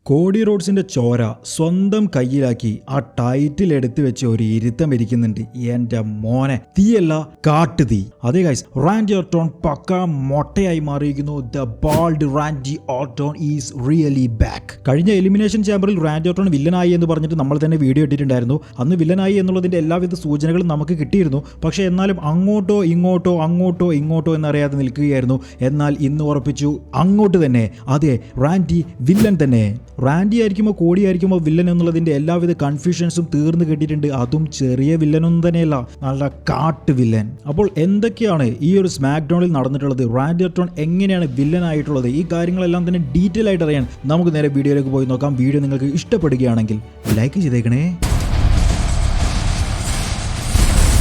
Cody റോഡ്സിന്റെ ചോര സ്വന്തം കയ്യിലാക്കി ആ ടൈറ്റിൽ എടുത്തു വെച്ച് ഒരു ഇരുത്തം ഇരിക്കുന്നുണ്ട്. എന്റെ മോനെ, തീയല്ല കാട്ടുതീ. അതേ ഗൈസ്, റാൻഡി ഓർട്ടൺ പക്ക മൊട്ടയായി മാറിയിരിക്കുന്നു. The bald Randy Orton is really back. കഴിഞ്ഞ എലിമിനേഷൻ ചാമ്പറിൽ റാൻഡി ഓർട്ടൺ വില്ലനായി എന്ന് പറഞ്ഞിട്ട് നമ്മൾ തന്നെ വീഡിയോ ഇട്ടിട്ടുണ്ടായിരുന്നു. അന്ന് വില്ലനായി എന്നുള്ളതിന്റെ എല്ലാവിധ സൂചനകളും നമുക്ക് കിട്ടിയിരുന്നു. പക്ഷേ എന്നാലും അങ്ങോട്ടോ ഇങ്ങോട്ടോ എന്നറിയാതെ നിൽക്കുകയായിരുന്നു. എന്നാൽ ഇന്ന് ഉറപ്പിച്ചു, അങ്ങോട്ട് തന്നെ. അതെ, റാൻഡി വില്ലൻ തന്നെ. റാൻഡി ആയിരിക്കുമോ കോഡി ആയിരിക്കുമോ വില്ലൻ എന്നുള്ളതിന്റെ എല്ലാവിധ കൺഫ്യൂഷൻസും തീർന്നു കിട്ടിയിട്ടുണ്ട്. അതും ചെറിയ വില്ലനൊന്നും തന്നെയല്ല, നല്ല കാട്ട് വില്ലൻ. അപ്പോൾ എന്തൊക്കെയാണ് ഈ ഒരു സ്മാക്ക് ഡൗണിൽ നടന്നിട്ടുള്ളത്, റാൻഡി ഓർട്ടൺ എങ്ങനെയാണ് വില്ലൻ ആയിട്ടുള്ളത്, ഈ കാര്യങ്ങളെല്ലാം തന്നെ ഡീറ്റെയിൽ ആയിട്ട് അറിയാൻ നമുക്ക് നേരെ വീഡിയോയിലേക്ക് പോയി നോക്കാം. വീഡിയോ നിങ്ങൾക്ക് ഇഷ്ടപ്പെടുകയാണെങ്കിൽ ലൈക്ക് ചെയ്തേക്കണേ.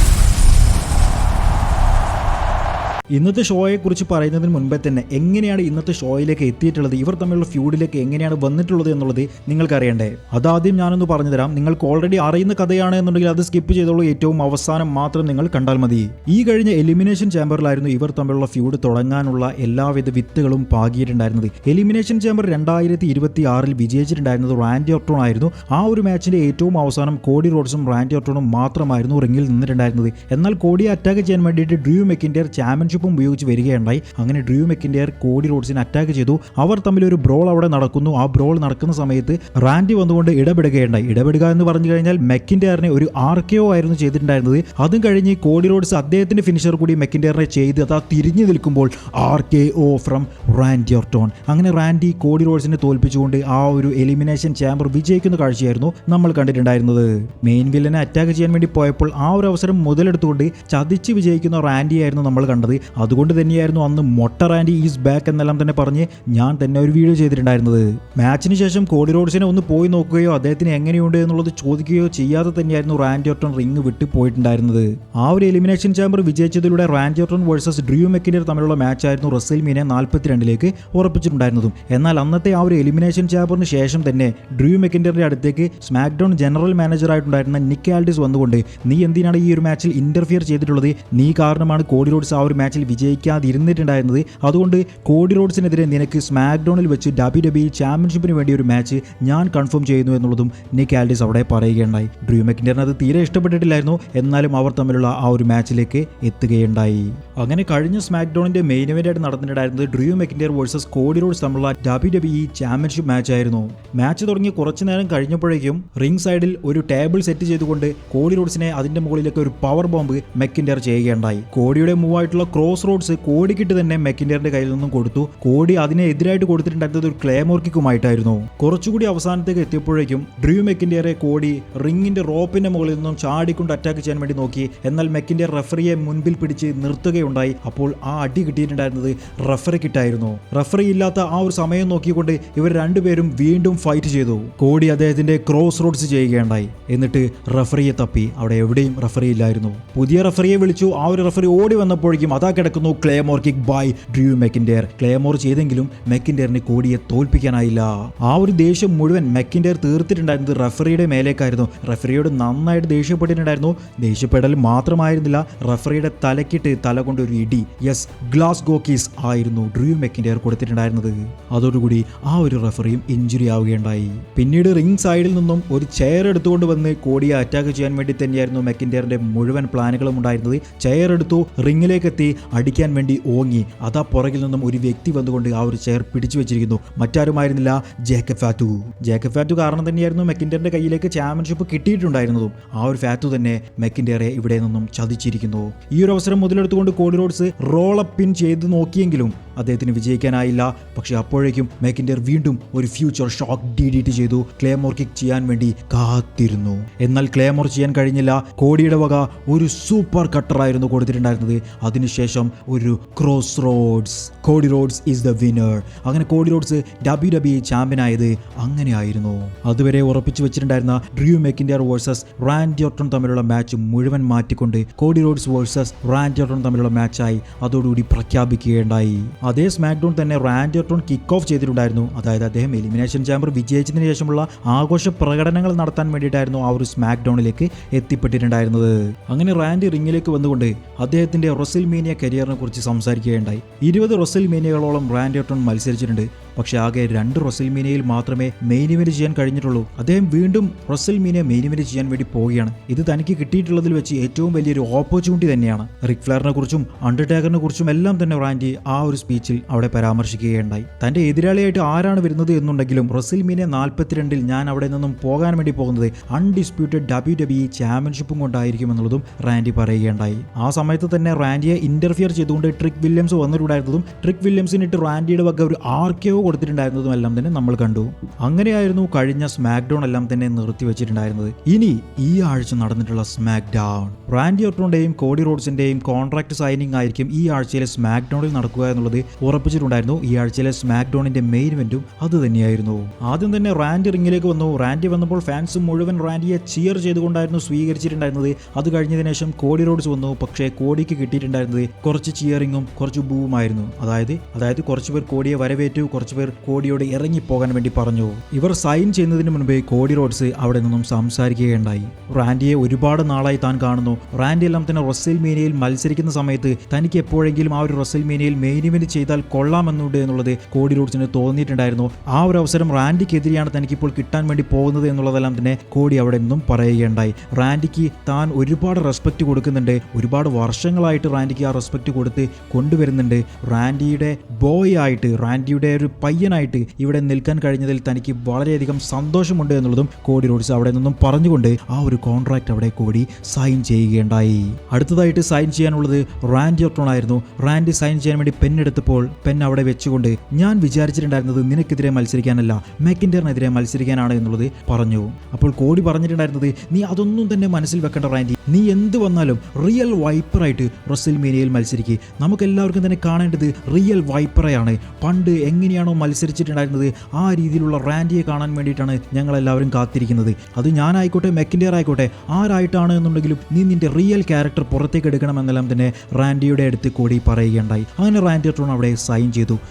ഇന്നത്തെ ഷോയെ കുറിച്ച് പറയുന്നതിന് മുൻപേ തന്നെ എങ്ങനെയാണ് ഇന്നത്തെ ഷോയിലേക്ക് എത്തിയിട്ടുള്ളത്, ഇവർ തമ്മിലുള്ള ഫ്യൂഡിലേക്ക് എങ്ങനെയാണ് വന്നിട്ടുള്ളത് എന്നുള്ളത് നിങ്ങൾക്ക് അറിയണ്ടേ. അതാദ്യം ഞാനൊന്ന് പറഞ്ഞു തരാം. നിങ്ങൾക്ക് ഓൾറെഡി അറിയുന്ന കഥയാണ് എന്നുണ്ടെങ്കിൽ അത് സ്കിപ്പ് ചെയ്തോളൂ. ഏറ്റവും അവസാനം മാത്രം നിങ്ങൾ കണ്ടാൽ മതി. ഈ കഴിഞ്ഞ എലിമിനേഷൻ ചാമ്പറിലായിരുന്നു ഇവർ തമ്മിലുള്ള ഫ്യൂഡ് തുടങ്ങാനുള്ള എല്ലാവിധ വിത്തുകളും പാകിയിട്ടുണ്ടായിരുന്നത്. എലിമിനേഷൻ ചാമ്പർ 2026 വിജയിച്ചിട്ടുണ്ടായിരുന്നത് റാൻഡി ഓർട്ടൺ ആയിരുന്നു. ആ ഒരു മാച്ചിന്റെ ഏറ്റവും അവസാനം കോഡി റോഡ്സും റാൻഡി ഓർട്ടണും മാത്രമായിരുന്നു റിംഗിൽ നിന്നിട്ടുണ്ടായിരുന്നത്. എന്നാൽ കോഡിയെ അറ്റാക്ക് ചെയ്യാൻ വേണ്ടിയിട്ട് ഡ്രൂ മെക്കിന്റയർ ചാമ്പ്യൻഷിപ്പ് ഉപയോഗിച്ച് വരികയുണ്ടായി. അങ്ങനെ ഡ്രൂ മെക്കിന്റയർ കോഡി റോഡ്സിനെ അറ്റാക്ക് ചെയ്തു. അവർ തമ്മിൽ ഒരു ബ്രോൾ അവിടെ നടക്കുന്നു. ആ ബ്രോൾ നടക്കുന്ന സമയത്ത് റാൻഡി വന്നുകൊണ്ട് ഇടപെടുകയുണ്ടായി. ഇടപെടുക എന്ന് പറഞ്ഞു കഴിഞ്ഞാൽ മെക്കിന്റയറിനെ ഒരു RKO ആയിരുന്നു ചെയ്തിട്ടുണ്ടായിരുന്നത്. അതും കഴിഞ്ഞ് കോഡി റോഡ്സ് അദ്ദേഹത്തിന്റെ ഫിനിഷർ കൂടി മെക്കിന്റയറിനെ ചെയ്ത് അതാ തിരിഞ്ഞു നിൽക്കുമ്പോൾ RKO ഫ്രം റാൻഡി ഓർട്ടൺ. അങ്ങനെ റാൻഡി കോഡി റോഡ്സിനെ തോൽപ്പിച്ചുകൊണ്ട് ആ ഒരു എലിമിനേഷൻ ചാമ്പർ വിജയിക്കുന്ന കാഴ്ചയായിരുന്നു നമ്മൾ കണ്ടിട്ടുണ്ടായിരുന്നത്. മെയിൻ വില്ലനെ അറ്റാക്ക് ചെയ്യാൻ വേണ്ടി പോയപ്പോൾ ആ ഒരു അവസരം മുതലെടുത്തുകൊണ്ട് ചതിച്ച് വിജയിക്കുന്ന റാൻഡിയായിരുന്നു നമ്മൾ കണ്ടത്. അതുകൊണ്ട് തന്നെയായിരുന്നു അന്ന് മൊട്ട റാൻഡി ഈസ് ബാക്ക് എന്നെല്ലാം തന്നെ പറഞ്ഞ് ഞാൻ തന്നെ ഒരു വീഡിയോ ചെയ്തിട്ടുണ്ടായിരുന്നത്. മാച്ചിന് ശേഷം കോഡി റോഡ്സിനെ ഒന്ന് പോയി നോക്കുകയോ അദ്ദേഹത്തിന് എങ്ങനെയുണ്ട് എന്നുള്ളത് ചോദിക്കുകയോ ചെയ്യാതെ തന്നെയായിരുന്നു റാൻഡി ഓർട്ടൺ റിംഗ് വിട്ട് പോയിട്ടുണ്ടായിരുന്നത്. ആ ഒരു എലിമിനേഷൻ ചാമ്പർ വിജയിച്ചതിലൂടെ Randy Orton versus Drew McIntyre തമ്മിലുള്ള മാച്ചായിരുന്നു റെസ്ൽമേനിയ 42 ഉറപ്പിച്ചിട്ടുണ്ടായിരുന്നതും. എന്നാൽ അന്നത്തെ ആ ഒരു എലിമിനേഷൻ ചാമ്പറിന് ശേഷം തന്നെ ഡ്രൂ മെക്കിന്റയറിന്റെ അടുത്തേക്ക് സ്മാക്ക് ഡൗൺ ജനറൽ മാനേജർ ആയിട്ടുണ്ടായിരുന്ന നിക്ക് ആൽഡിസ് വന്നുകൊണ്ട് നീ എന്തിനാണ് ഈ ഒരു മാച്ചിൽ ഇന്റർഫിയർ ചെയ്തിട്ടുള്ളത്, നീ കാരണമാണ് കോഡി റോഡ്സ് ആ ഒരു മാച്ചിൽ വിജയിക്കാതിരുന്നിട്ടുണ്ടായിരുന്നത്. അതുകൊണ്ട് കോഡി റോഡ്സിനെതിരെ നിനക്ക് സ്മാക്ക് ഡൗണിൽ വെച്ച് WWE ചാമ്പ്യൻഷിപ്പിന് വേണ്ടി ഒരു മാച്ച് ഞാൻ കൺഫേം ചെയ്യുന്നു എന്നുള്ളതും നിക്ക് ആൽഡിസ് അവിടെ പറയുകയുണ്ടായി. ഡ്രൂ മെക്കിന്റയറിന് അത് തീരെ ഇഷ്ടപ്പെട്ടിട്ടില്ലായിരുന്നു. എന്നാലും അവർ തമ്മിലുള്ള ആ ഒരു മാച്ചിലേക്ക് എത്തുകയുണ്ടായി. അങ്ങനെ കഴിഞ്ഞ സ്മാക്ക് ഡൗണിന്റെ മെയിൻ ഇവന്റ് ആയിട്ട് നടന്നിട്ടുണ്ടായിരുന്നത് Drew McIntyre versus Cody Rhodes തമ്മിലുള്ള WWE ചാമ്പ്യൻഷിപ്പ് മാച്ച് ആയിരുന്നു. മാച്ച് തുടങ്ങി കുറച്ചു നേരം കഴിഞ്ഞപ്പോഴേക്കും റിംഗ് സൈഡിൽ ഒരു ടേബിൾ സെറ്റ് ചെയ്തുകൊണ്ട് കോഡി റോഡ്സിനെ അതിന്റെ മുകളിലേക്ക് ഒരു പവർ ബോംബ് മെക്കിന്റയർ ചെയ്യുകയുണ്ടായി. കോഡിയുടെ മൂവായിട്ടുള്ള ക്രോസ് റോഡ്സ് കോഡിക്കിട്ട് തന്നെ മെക്കിന്റയറിന്റെ കയ്യിൽ നിന്നും കൊടുത്തു. കോഡി അതിനെ എതിരായിട്ട് കൊടുത്തിട്ടുണ്ടായിരുന്നത് ഒരു ക്ലേമോർ കിക്കുമായിട്ടായിരുന്നു. കുറച്ചുകൂടി അവസാനത്തേക്ക് എത്തിയപ്പോഴേക്കും ഡ്രൂ മെക്കിന്റയറെ കോഡി റിംഗിന്റെ റോപ്പിന്റെ മുകളിൽ നിന്നും ചാടിക്കൊണ്ട് അറ്റാക്ക് ചെയ്യാൻ വേണ്ടി നോക്കി. എന്നാൽ മെക്കിന്റയർ റഫറിയെ മുൻപിൽ പിടിച്ച് നിർത്തുകയുണ്ടായി. അപ്പോൾ ആ അടി കിട്ടിയിട്ടുണ്ടായിരുന്നത് റഫറിക്കിട്ടായിരുന്നു. റഫറി ഇല്ലാത്ത ആ ഒരു സമയം നോക്കിക്കൊണ്ട് ഇവർ രണ്ടുപേരും വീണ്ടും ഫൈറ്റ് ചെയ്തു. കോഡി അദ്ദേഹത്തിന്റെ ക്രോസ് റോഡ്സ് ചെയ്യുകയുണ്ടായി. എന്നിട്ട് റഫറിയെ തപ്പി. അവിടെ എവിടെയും റഫറി ഇല്ലായിരുന്നു. പുതിയ റഫറിയെ വിളിച്ചു. ആ ഒരു റഫറി ഓടി വന്നപ്പോഴേക്കും അതാ കിടക്കുന്നു ക്ലേമോർ കിക്ക് ബൈ ഡ്രൂ മെക്കിന്റയർ. ക്ലേമോർ ചെയ്തെങ്കിലും മെക്കിന്റയറിന് കോഡിയെ തോൽപ്പിക്കാനായില്ല. ആ ഒരു ദേഷ്യം മുഴുവൻ മെക്കിന്റയർ തീർത്തിട്ടുണ്ടായിരുന്നത് റഫറിയുടെ മേലേക്കായിരുന്നു. റഫറിയോട് നന്നായിട്ട് ദേഷ്യപ്പെട്ടിട്ടുണ്ടായിരുന്നു. ദേഷ്യപ്പെടൽ മാത്രമായിരുന്നില്ല, റഫറിയുടെ തലക്കിട്ട് തല കൊണ്ട് ഒരു ഇടി, യെസ്, ഗ്ലാസ് ഗോക്കീസ് ആയിരുന്നു ഡ്രൂ മെക്കിന്റയർ കൊടുത്തിട്ടുണ്ടായിരുന്നത്. അതോടുകൂടി ആ ഒരു റഫറിയും ഇഞ്ചുറി ആവുകയുണ്ടായി. പിന്നീട് റിംഗ് സൈഡിൽ നിന്നും ഒരു ചെയർ എടുത്തുകൊണ്ട് വന്ന് കോഡിയെ അറ്റാക്ക് ചെയ്യാൻ വേണ്ടി തന്നെയായിരുന്നു മെക്കിന്റയറിന്റെ മുഴുവൻ പ്ലാനുകളും ഉണ്ടായിരുന്നത്. ചെയർ എടുത്തു, റിംഗിലേക്ക് എത്തി, അടിക്കാൻ വേണ്ടി ഓങ്ങി. അതാ പുറകിൽ നിന്നും ഒരു വ്യക്തി വന്നുകൊണ്ട് ആ ഒരു ചെയർ പിടിച്ചു വെച്ചിരിക്കുന്നു. മറ്റാരുമായിരുന്നില്ല, ജേക്കബ് ഫാറ്റു. ജേക്കബ് ഫാറ്റു കാരണം തന്നെയായിരുന്നു മെക്കിന്റയറിന്റെ കയ്യിലേക്ക് ചാമ്പ്യൻഷിപ്പ് കിട്ടിയിട്ടുണ്ടായിരുന്നതും. ആ ഒരു ഫാറ്റു തന്നെ മെക്കിന്റയറെ ഇവിടെ നിന്നും ചതിച്ചിരിക്കുന്നു. ഈ ഒരു അവസരം മുതലെടുത്തുകൊണ്ട് കോഡി റോഡ്സ് റോളപ്പ് പിൻ ചെയ്ത് നോക്കിയെങ്കിലും അദ്ദേഹത്തിന് വിജയിക്കാനായില്ല. പക്ഷെ അപ്പോഴേക്കും മെക്കിന്റയർ വീണ്ടും ഒരു ഫ്യൂച്ചർ ഷോക്ക് DDT ചെയ്തു. ക്ലേമോർ കിക്ക് ചെയ്യാൻ വേണ്ടി കാത്തിരുന്നു. എന്നാൽ ക്ലേമോർ ചെയ്യാൻ കഴിഞ്ഞില്ല. കോഡിയുടെ വക ഒരു സൂപ്പർ കട്ടറായിരുന്നു കൊടുത്തിട്ടുണ്ടായിരുന്നത്. അതിനുശേഷം ഒരു cross Rhodes. Cody Rhodes is the winner. അങ്ങനെ കോഡി റോഡ്സ് WWE ചാമ്പ്യനായത് അങ്ങനെയായിരുന്നു. അതുവരെ ഉറപ്പിച്ചു വെച്ചിട്ടുണ്ടായിരുന്ന Drew McIntyre versus Randy Orton തമ്മിലുള്ള മാച്ച് മുഴുവൻ മാറ്റിക്കൊണ്ട് Cody Rhodes versus Randy Orton തമ്മിലുള്ള മാച്ചായി അതോടുകൂടി പ്രഖ്യാപിക്കുകയുണ്ടായി. അതേ സ്മാക്ക് ഡൗൺ തന്നെ റാൻഡി ഓർട്ടൺ കിക്ക് ഓഫ് ചെയ്തിട്ടുണ്ടായിരുന്നു. അതായത് അദ്ദേഹം എലിമിനേഷൻ ചാമ്പർ വിജയിച്ചതിന് ശേഷമുള്ള ആഘോഷ പ്രകടനങ്ങൾ നടത്താൻ വേണ്ടിയിട്ടായിരുന്നു ആ ഒരു സ്മാക്ക് ഡൗണിലേക്ക് എത്തിപ്പെട്ടിട്ടുണ്ടായിരുന്നത്. അങ്ങനെ റാൻഡി റിംഗിലേക്ക് വന്നുകൊണ്ട് അദ്ദേഹത്തിന്റെ റെസ്ൽമേനിയ കരിയറിനെ കുറിച്ച് സംസാരിക്കുകയുണ്ടായി. 20 റെസ്ൽമേനിയകളോളം റാൻഡി ഓർട്ടൺ മത്സരിച്ചിട്ടുണ്ട്. പക്ഷേ ആകെ 2 റസൽമീനിയയിൽ മാത്രമേ മെയിൻ ഇവന്റ് ചെയ്യാൻ കഴിഞ്ഞിട്ടുള്ളൂ. അദ്ദേഹം വീണ്ടും റസൽമീനിയ മെയിൻ ഇവന്റ് ചെയ്യാൻ വേണ്ടി പോവുകയാണ്. ഇത് തനിക്ക് കിട്ടിയിട്ടുള്ളതിൽ വെച്ച് ഏറ്റവും വലിയൊരു ഓപ്പർച്യൂണിറ്റി തന്നെയാണ്. റിക് ഫ്ലെയറിനെ കുറിച്ചും അണ്ടർടേക്കറിനെ കുറിച്ചും എല്ലാം തന്നെ റാൻഡി ആ ഒരു സ്പീച്ചിൽ അവിടെ പരാമർശിക്കുകയുണ്ടായി. തന്റെ എതിരാളിയായിട്ട് ആരാണ് വരുന്നത് എന്നുണ്ടെങ്കിലും റസൽമീനിയ 42 ഞാൻ അവിടെ നിന്നും പോകാൻ വേണ്ടി പോകുന്നത് അൺഡിസ്പ്യൂട്ടഡ് WWE ചാമ്പ്യൻഷിപ്പും കൊണ്ടായിരിക്കും എന്നുള്ളതും റാൻഡി പറയുകയുണ്ടായി. ആ സമയത്ത് തന്നെ റാൻഡിയെ ഇന്റർഫിയർ ചെയ്തുകൊണ്ട് ട്രിക് വില്യംസ് വന്നിട്ടുണ്ടായിരുന്നതും ട്രിക് വില്യംസിനിട്ട് റാൻഡിയുടെ വക ഒരു RKO കൊടുത്തിട്ടുണ്ടായിരുന്നതും എല്ലാം തന്നെ നമ്മൾ കണ്ടു. അങ്ങനെയായിരുന്നു കഴിഞ്ഞ സ്മാക്ഡൗൺ എല്ലാം തന്നെ നിർത്തിവെച്ചിട്ടുണ്ടായിരുന്നത്. ഇനി ഈ ആഴ്ച നടന്നിട്ടുള്ള സ്മാക്ഡൗൺ റാൻഡി ഓർട്ടോന്റെയും കോഡി റോഡ്സിന്റെയും കോൺട്രാക്ട് സൈനിങ് ആയിരിക്കും ഈ ആഴ്ചയിലെ സ്മാക്ഡൗണിൽ നടക്കുക എന്നുള്ളത് ഉറപ്പിച്ചിട്ടുണ്ടായിരുന്നു. ഈ ആഴ്ചയിലെ സ്മാക്ഡൗണിന്റെ മെയിൻ ഇവന്റും അത് തന്നെയായിരുന്നു. ആദ്യം തന്നെ റാൻഡി റിംഗിലേക്ക് വന്നു. റാൻഡി വന്നപ്പോൾ ഫാൻസ് മുഴുവൻ റാൻഡിയെ ചിയർ ചെയ്തുകൊണ്ടായിരുന്നു സ്വീകരിച്ചിട്ടുണ്ടായിരുന്നത്. അത് കഴിഞ്ഞതിന് ശേഷം കോഡി റോഡ്സ് വന്നു. പക്ഷേ കോഡിക്ക് കിട്ടിയിട്ടുണ്ടായിരുന്നത് കുറച്ച് ചിയറിങ്ങും കുറച്ച് ബൂവുമായിരുന്നു. അതായത് കുറച്ച് പേർ കോഡിയെ വരവേറ്റു, കുറച്ച് പേർ കോഡിയോട് ഇറങ്ങിപ്പോകാൻ വേണ്ടി പറഞ്ഞു. ഇവർ സൈൻ ചെയ്യുന്നതിന് മുൻപേ കോഡി റോഡ്സ് അവിടെ നിന്നും സംസാരിക്കുകയുണ്ടായി. റാൻഡിയെ ഒരുപാട് നാളായി താൻ കാണുന്നു. റാൻഡി എല്ലാം തന്നെ റസൽമേനിയയിൽ മത്സരിക്കുന്ന സമയത്ത് തനിക്ക് എപ്പോഴെങ്കിലും ആ ഒരു റസൽമേനിയയിൽ മെയിൻ ഇവന്റ് ചെയ്താൽ കൊള്ളാമെന്നുണ്ട് എന്നുള്ളത് കോഡി റോഡ്സിന് തോന്നിയിട്ടുണ്ടായിരുന്നു. ആ ഒരു അവസരം റാൻഡിക്കെതിരെയാണ് തനിക്കിപ്പോൾ കിട്ടാൻ വേണ്ടി പോകുന്നത് എന്നുള്ളതെല്ലാം തന്നെ കോഡി അവിടെ നിന്നും പറയുകയുണ്ടായി. റാൻഡിക്ക് താൻ ഒരുപാട് റെസ്പെക്ട് കൊടുക്കുന്നുണ്ട്. ഒരുപാട് വർഷങ്ങളായിട്ട് റാൻഡിക്ക് ആ റെസ്പെക്ട് കൊടുത്ത് കൊണ്ടുവരുന്നുണ്ട്. റാൻഡിയുടെ ബോയ് ആയിട്ട്, റാൻഡിയുടെ ഒരു പയ്യനായിട്ട് ഇവിടെ നിൽക്കാൻ കഴിഞ്ഞതിൽ തനിക്ക് വളരെയധികം സന്തോഷമുണ്ട് എന്നുള്ളതും കോഡി റോഡ്സ് അവിടെ നിന്നും പറഞ്ഞുകൊണ്ട് ആ ഒരു കോൺട്രാക്ട് അവിടെ കോഡി സൈൻ ചെയ്യുകയുണ്ടായി. അടുത്തതായിട്ട് സൈൻ ചെയ്യാനുള്ളത് റാൻഡി ഓർട്ടൺ ആയിരുന്നു. റാൻഡി സൈൻ ചെയ്യാൻ വേണ്ടി പെൻ എടുത്തപ്പോൾ പെൻ അവിടെ വെച്ചുകൊണ്ട് ഞാൻ വിചാരിച്ചിട്ടുണ്ടായിരുന്നത് നിനക്കെതിരെ മത്സരിക്കാനല്ല, മെക്കിൻഡറിനെതിരെ മത്സരിക്കാനാണ് എന്നുള്ളത് പറഞ്ഞു. അപ്പോൾ കോഡി പറഞ്ഞിട്ടുണ്ടായിരുന്നത് നീ അതൊന്നും തന്നെ മനസ്സിൽ വെക്കേണ്ട റാൻഡി, നീ എന്ത് വന്നാലും റിയൽ വൈപ്പറായിട്ട് റസൽമേനിയയിൽ മത്സരിക്കുക. നമുക്കെല്ലാവർക്കും തന്നെ കാണേണ്ടത് റിയൽ വൈപ്പറയാണ്. പണ്ട് എങ്ങനെയാണോ മത്സരിച്ചിട്ടുണ്ടായിരുന്നത് ആ രീതിയിലുള്ള റാൻഡിയെ കാണാൻ വേണ്ടിയിട്ടാണ് ഞങ്ങളെല്ലാവരും കാത്തിരിക്കുന്നത്. അത് ഞാനായിക്കോട്ടെ മെക്കിൻഡർ ആയിക്കോട്ടെ ആരായിട്ടാണ് എന്നുണ്ടെങ്കിലും നീ നിന്റെ റിയൽ ക്യാരക്ടർ പുറത്തേക്ക് എടുക്കണമെന്നെല്ലാം തന്നെ റാൻഡിയുടെ അടുത്ത് കോഡി പറയുകയുണ്ടായി. അങ്ങനെ റാൻഡി ഓർട്ടൺ അവിടെ സൈൻ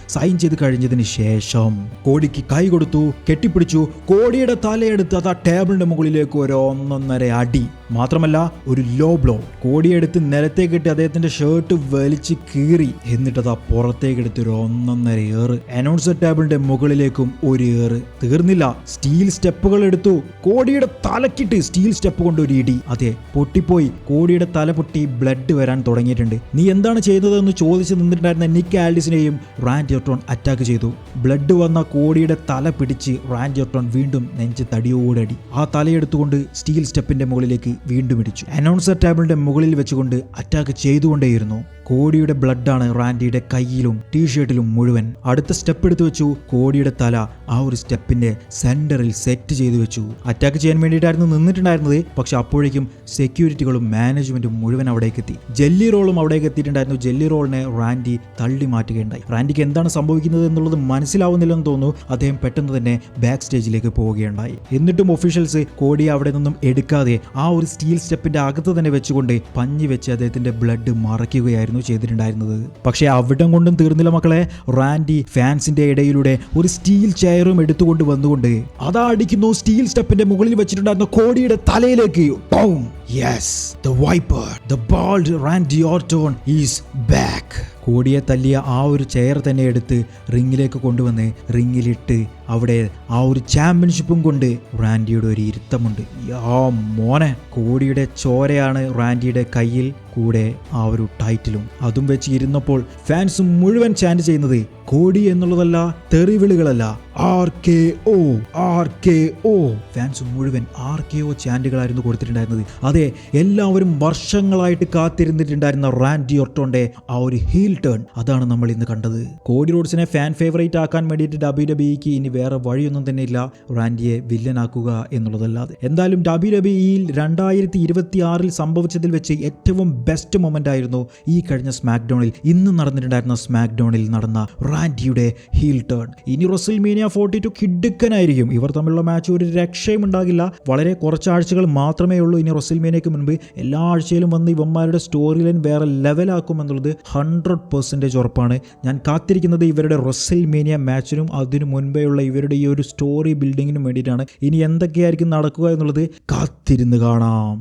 ചെയ്ത് കഴിഞ്ഞതിന് ശേഷം കോഡിക്ക് കൈ കൊടുത്തു, കെട്ടിപ്പിടിച്ചു. കോഡിയുടെ തലയെടുത്ത് അത് ആ ടേബിളിന്റെ മുകളിലേക്ക് ഒരു 1.5 അടി, മാത്രമല്ല ഒരു ലോ ബ്ലോ കോടിയെടുത്ത് നിലത്തേക്കിട്ട് അദ്ദേഹത്തിന്റെ ഷർട്ട് വലിച്ച് കീറി. എന്നിട്ട് അതാ പുറത്തേക്കെടുത്ത് ഒരു 1.5 ഏറ്. അനൗൺസർ ടേബിളിന്റെ മുകളിലേക്കും ഒരു ഏറ്. തീർന്നില്ല, സ്റ്റീൽ സ്റ്റെപ്പുകൾ എടുത്തു. കോടിയുടെ തലക്കിട്ട് സ്റ്റീൽ സ്റ്റെപ്പ് കൊണ്ട് ഒരു ഇടി. അതെ, പൊട്ടിപ്പോയി. കോടിയുടെ തല പൊട്ടി ബ്ലഡ് വരാൻ തുടങ്ങിയിട്ടുണ്ട്. നീ എന്താണ് ചെയ്തതെന്ന് ചോദിച്ച് നിന്നിട്ടുണ്ടായിരുന്ന നിക്ക് ആൽഡിസിനെയും റാൻഡി ഓർട്ടൺ അറ്റാക്ക് ചെയ്തു. ബ്ലഡ് വന്ന കോടിയുടെ തല പിടിച്ച് റാൻഡി ഓർട്ടൺ വീണ്ടും നെഞ്ച് തടിയോടടി ആ തലയെടുത്തുകൊണ്ട് സ്റ്റീൽ സ്റ്റെപ്പിന്റെ മുകളിലേക്ക് വീണ്ടും ഇടിച്ചു. അനൗൺസർ ടേബിളിന്റെ മുകളിൽ വെച്ചുകൊണ്ട് അറ്റാക്ക് ചെയ്തുകൊണ്ടേയിരുന്നു. കോടിയുടെ ബ്ലഡാണ് റാൻഡിയുടെ കയ്യിലും ടീഷർട്ടിലും മുഴുവൻ. അടുത്ത സ്റ്റെപ്പ് എടുത്തു വെച്ചു. കോടിയുടെ തല ആ ഒരു സ്റ്റെപ്പിന്റെ സെന്ററിൽ സെറ്റ് ചെയ്തു വെച്ചു. അറ്റാക്ക് ചെയ്യാൻ വേണ്ടിയിട്ടായിരുന്നു നിന്നിട്ടുണ്ടായിരുന്നത്. പക്ഷെ അപ്പോഴേക്കും സെക്യൂരിറ്റികളും മാനേജ്മെന്റും മുഴുവൻ അവിടേക്ക് എത്തി. ജെല്ലി റോളും അവിടേക്ക് എത്തിയിട്ടുണ്ടായിരുന്നു. ജെല്ലി റോളിനെ റാൻഡി തള്ളി മാറ്റുകയുണ്ടായി. റാൻഡിക്ക് എന്താണ് സംഭവിക്കുന്നത് എന്നുള്ളത് മനസ്സിലാവുന്നില്ലെന്ന് തോന്നുന്നു. അദ്ദേഹം പെട്ടെന്ന് തന്നെ ബാക്ക് സ്റ്റേജിലേക്ക് പോവുകയുണ്ടായി. എന്നിട്ടും ഒഫീഷ്യൽസ് കോടിയെ അവിടെ നിന്നും എടുക്കാതെ ആ ഒരു സ്റ്റീൽ സ്റ്റെപ്പിന്റെ അകത്ത് തന്നെ വെച്ചുകൊണ്ട് പഞ്ഞി വെച്ച് അദ്ദേഹത്തിന്റെ ബ്ലഡ് മറയ്ക്കുകയായിരുന്നു ചെയ്തിട്ടുണ്ടായിരുന്നത്. പക്ഷെ അവിടം കൊണ്ടും തീർന്നില്ല മക്കളെ. റാൻഡി ഫാൻസിന്റെ ഇടയിലൂടെ ഒരു സ്റ്റീൽ ചെയറും എടുത്തുകൊണ്ട് വന്നുകൊണ്ട് അതാ അടിക്കുന്നു സ്റ്റീൽ സ്റ്റെപ്പിന്റെ മുകളിൽ വെച്ചിട്ടുണ്ടായിരുന്ന കോടിയുടെ തലയിലേക്ക്. Yes, the Viper, the bald Randy Orton is back. കോടിയെ തല്ലിയ ആ ഒരു ചെയർ തന്നെ എടുത്ത് റിങ്ങിലേക്ക് കൊണ്ടുവന്ന് റിങ്ങിലിട്ട് അവിടെ ആ ഒരു ചാമ്പ്യൻഷിപ്പും കൊണ്ട് റാൻഡിയുടെ ഒരു ഇരുത്തമുണ്ട്. മോനെ, കോടിയുടെ ചോരയാണ് റാൻഡിയുടെ കയ്യിൽ, കൂടെ ആ ഒരു ടൈറ്റിലും. അതും വെച്ച് ഇരുന്നപ്പോൾ ഫാൻസ് മുഴുവൻ ചാൻറ്റ് ചെയ്യുന്നത് കോടി എന്നുള്ളതല്ല, തെറിവിളികളല്ല, RKO. ഫാൻസ് മുഴുവൻ RKO ചാൻറ്റുകളായിരുന്നു കൊടുത്തിട്ടുണ്ടായിരുന്നത്. അതെ, എല്ലാവരും വർഷങ്ങളായിട്ട് കാത്തിരുന്നിട്ടുണ്ടായിരുന്ന റാൻഡി ഓർട്ടോന്റെ ആ ഒരു ഹീൽ ടേൺ അതാണ് നമ്മൾ ഇന്ന് കണ്ടത്. കോഡി റോഡ്സിനെ ഫാൻ ഫേവറേറ്റ് ആക്കാൻ വേണ്ടിയിട്ട് WWEക്ക് ഇനി വേറെ വഴിയൊന്നും തന്നെ ഇല്ല റാൻഡിയെ വില്ലനാക്കുക എന്നുള്ളതല്ലാതെ. എന്തായാലും WWEയിൽ 2026 സംഭവിച്ചതിൽ വെച്ച് ഏറ്റവും ബെസ്റ്റ് മൊമെന്റ് ആയിരുന്നു ഈ കഴിഞ്ഞ സ്മാക്ഡൗണിൽ, ഇന്ന് നടന്നിട്ടുണ്ടായിരുന്ന സ്മാക്ഡൗണിൽ നടന്ന റാൻഡിയുടെ ഹീൽ ടേൺ. ഇനി റസൽമേനിയ 42 കിടുക്കനായിരിക്കും. ഇവർ തമ്മിലുള്ള മാച്ച് ഒരു രക്ഷയും ഉണ്ടാകില്ല. വളരെ കുറച്ച് ആഴ്ചകൾ മാത്രമേ ഉള്ളൂ ഇനി റസൽമേനിയക്ക് മുൻപ്. എല്ലാ ആഴ്ചയിലും വന്ന് ഇവന്മാരുടെ സ്റ്റോറി ലൈൻ വേറെ ലെവലാക്കും എന്നുള്ളത് 100% ഉറപ്പാണ്. ഞാൻ കാത്തിരിക്കുന്നത് ഇവരുടെ റസൽമേനിയ മാച്ചിനും അതിനു മുൻപേ ഉള്ള ഇവരുടെ ഈ ഒരു സ്റ്റോറി ബിൽഡിങ്ങിനും വേണ്ടിയിട്ടാണ്. ഇനി എന്തൊക്കെയായിരിക്കും നടക്കുക എന്നുള്ളത് കാത്തിരുന്ന് കാണാം.